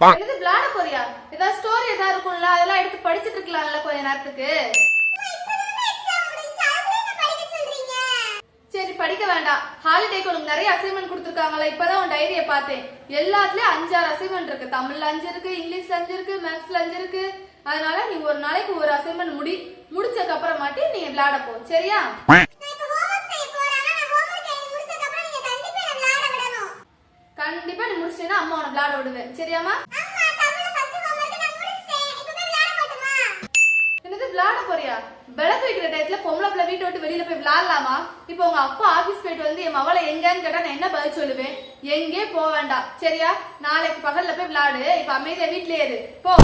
என்னது விளையாட போறியா? ஏதாவது ஸ்டோரி ஏதாவது இருக்கும்ல, அதெல்லாம் எடுத்து படிச்சிட்டு இருக்கலாம்ல கொஞ்ச நேரத்துக்கு. சரி படிக்க வேண்டாம். ஹாலிடேக்கு உனக்கு நிறைய அசைன்மெண்ட் கொடுத்துருக்காங்களா? இப்பதான் உன் டைரியை பார்த்தேன். எல்லாத்துலயும் 5-6 அசைன்மெண்ட் இருக்கு. தமிழ்ல 5 இருக்கு, இங்கிலீஷ்ல 5 இருக்கு, மேத்ஸ்ல 5 இருக்கு. அதனால நீ ஒரு நாளைக்கு ஒரு அசைன்மெண்ட் முடிச்சதுக்கு அப்புறமாட்டி நீ விளையாட போ, சரியா? கண்டிப்பா நீ முடிச்சிட்டேன்னா அம்மா உன விளையாட விடுவேன், சரியாமா? என்னது விளையாட போறியா? விளக்கு வைக்கிற டயத்துல பொம்பளை பிள்ளை வீட்டை விட்டு வெளியில போய் விளையாடலாமா? இப்ப உங்க அப்பா ஆபீஸ் போயிட்டு வந்து என் மவளை எங்கன்னு கேட்டா நான் என்ன பதில் சொல்லுவேன்? எங்கே போக வேண்டாம், சரியா? நாளைக்கு பகல்ல போய் விளையாடு. இப்ப அமைதியா வீட்லயே இரு, போ.